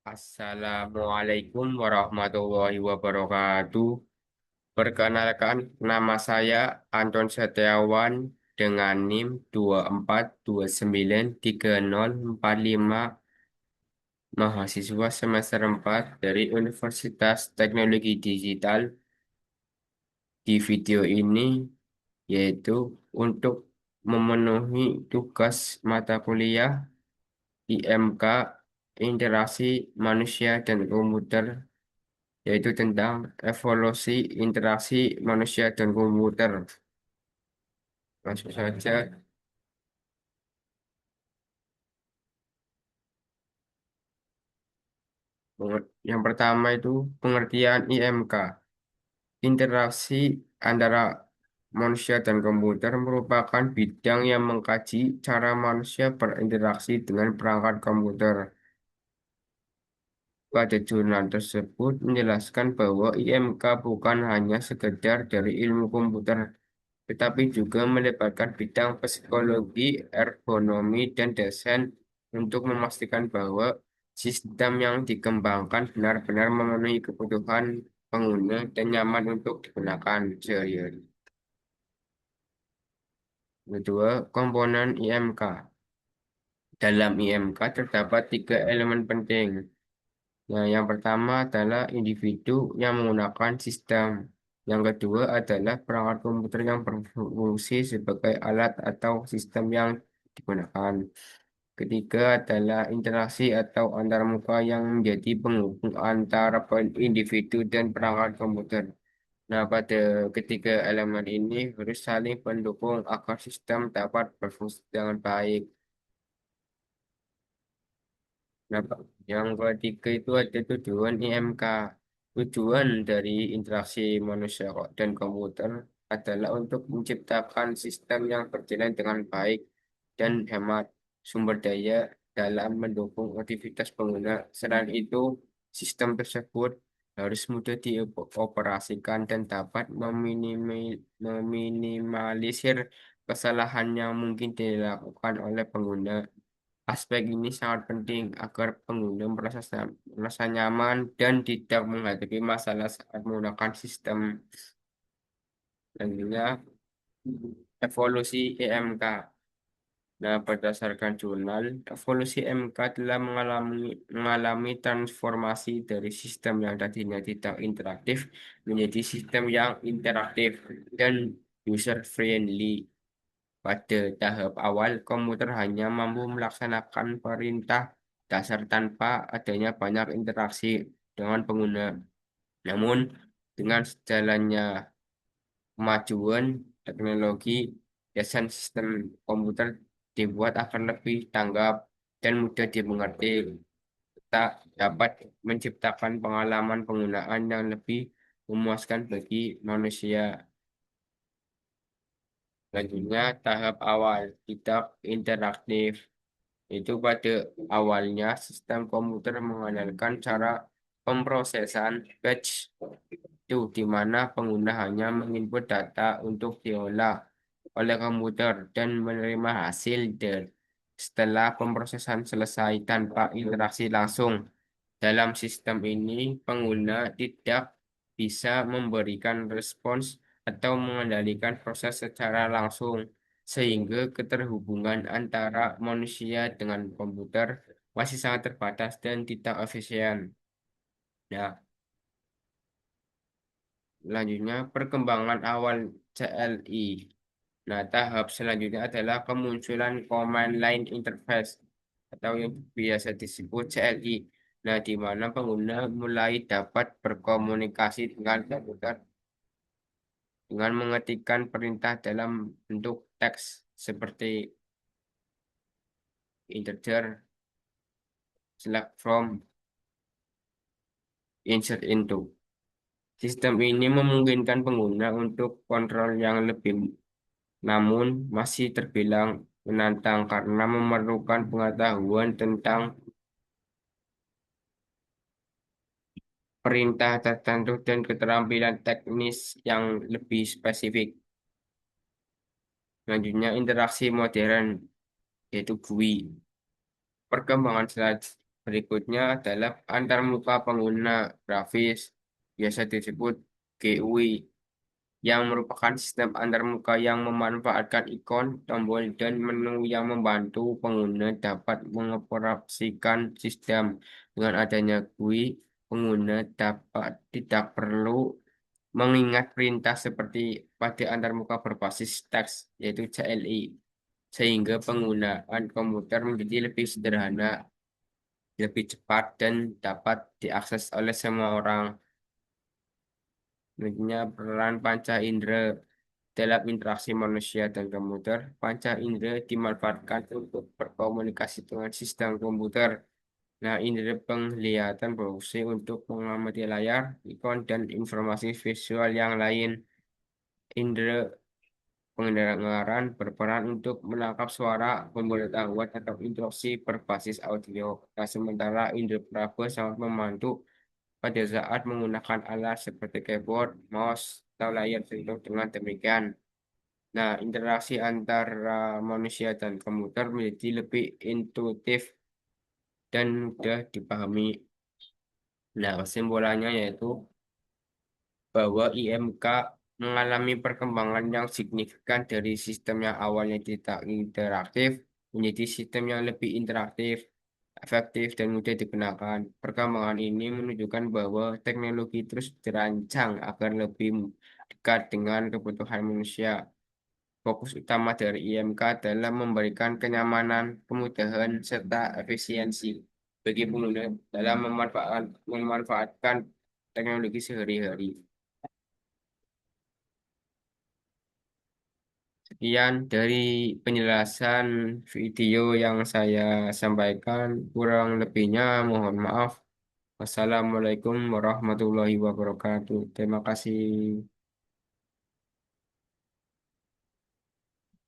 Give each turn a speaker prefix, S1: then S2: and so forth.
S1: Assalamualaikum warahmatullahi wabarakatuh. Perkenalkan, nama saya Anton Setiawan dengan NIM 24293045, mahasiswa semester 4 dari Universitas Teknologi Digital. Di video ini yaitu untuk memenuhi tugas mata kuliah IMK, Interaksi Manusia dan Komputer, yaitu tentang evolusi interaksi manusia dan komputer. Langsung saja. Yang pertama itu pengertian IMK. Interaksi antara manusia dan komputer merupakan bidang yang mengkaji cara manusia berinteraksi dengan perangkat komputer. Pada jurnal tersebut menjelaskan bahwa IMK bukan hanya sekedar dari ilmu komputer, tetapi juga melibatkan bidang psikologi, ergonomi, dan desain untuk memastikan bahwa sistem yang dikembangkan benar-benar memenuhi kebutuhan pengguna dan nyaman untuk digunakan sehari-hari. Kedua, komponen IMK. Dalam IMK terdapat tiga elemen penting. Nah, yang pertama adalah individu yang menggunakan sistem. Yang kedua adalah perangkat komputer yang berfungsi sebagai alat atau sistem yang digunakan. Ketiga adalah interaksi atau antarmuka yang menjadi penghubung antara individu dan perangkat komputer. Nah, pada ketiga elemen ini harus saling mendukung agar sistem dapat berfungsi dengan baik. Nah, Pak, yang ketiga itu ada tujuan IMK. Tujuan dari interaksi manusia dan komputer adalah untuk menciptakan sistem yang berjalan dengan baik dan hemat sumber daya dalam mendukung aktivitas pengguna. Selain itu, sistem tersebut harus mudah dioperasikan dan dapat meminimalisir kesalahan yang mungkin dilakukan oleh pengguna. Aspek ini sangat penting agar pengguna merasa nyaman dan tidak menghadapi masalah saat menggunakan sistem. Selanjutnya, evolusi EMK. Nah, berdasarkan jurnal, evolusi EMK telah mengalami transformasi dari sistem yang tadinya tidak interaktif menjadi sistem yang interaktif dan user-friendly. Pada tahap awal, komputer hanya mampu melaksanakan perintah dasar tanpa adanya banyak interaksi dengan pengguna. Namun, dengan sejalannya kemajuan teknologi, desain sistem komputer dibuat agar lebih tanggap dan mudah dimengerti. Tak dapat menciptakan pengalaman penggunaan yang lebih memuaskan bagi manusia. Selanjutnya, tahap awal, tidak interaktif. Itu pada awalnya sistem komputer mengandalkan cara pemrosesan batch, itu di mana pengguna hanya menginput data untuk diolah oleh komputer dan menerima hasil setelah pemrosesan selesai tanpa interaksi langsung. Dalam sistem ini, pengguna tidak bisa memberikan respons atau mengendalikan proses secara langsung, sehingga keterhubungan antara manusia dengan komputer masih sangat terbatas dan tidak efisien. Nah, selanjutnya perkembangan awal CLI. Nah, tahap selanjutnya adalah kemunculan Command Line Interface atau yang biasa disebut CLI. Nah, di mana pengguna mulai dapat berkomunikasi dengan komputer dengan mengetikkan perintah dalam bentuk teks seperti integer, select from, insert into. Sistem ini memungkinkan pengguna untuk kontrol yang lebih, namun masih terbilang menantang karena memerlukan pengetahuan tentang perintah tertentu dan keterampilan teknis yang lebih spesifik. Selanjutnya, interaksi modern, yaitu GUI. Perkembangan selanjutnya. Berikutnya adalah antarmuka pengguna grafis, biasa disebut GUI, yang merupakan sistem antarmuka yang memanfaatkan ikon, tombol, dan menu yang membantu pengguna dapat mengoperasikan sistem. Dengan adanya GUI, pengguna dapat tidak perlu mengingat perintah seperti pada antarmuka berbasis teks, yaitu CLI, sehingga penggunaan komputer menjadi lebih sederhana, lebih cepat, dan dapat diakses oleh semua orang. Selanjutnya, peran panca indera dalam interaksi manusia dan komputer. Panca indera dimanfaatkan untuk berkomunikasi dengan sistem komputer. Nah, indera penglihatan berfungsi untuk mengamati layar, ikon, dan informasi visual yang lain. Indera pendengaran berperan untuk menangkap suara, pemberitahuan, atau instruksi berbasis audio. Nah, sementara indera peraba sangat membantu pada saat menggunakan alat seperti keyboard, mouse, atau layar sentuh. Dengan demikian, nah, interaksi antara manusia dan komputer menjadi lebih intuitif dan mudah dipahami. Nah, kesimpulannya yaitu bahwa IMK mengalami perkembangan yang signifikan dari sistem yang awalnya tidak interaktif menjadi sistem yang lebih interaktif, efektif, dan mudah digunakan. Perkembangan ini menunjukkan bahwa teknologi terus dirancang agar lebih dekat dengan kebutuhan manusia. Fokus utama dari IMK adalah memberikan kenyamanan, kemudahan, serta efisiensi bagi pengguna dalam memanfaatkan teknologi sehari-hari. Sekian dari penjelasan video yang saya sampaikan. Kurang lebihnya mohon maaf. Wassalamualaikum warahmatullahi wabarakatuh. Terima kasih.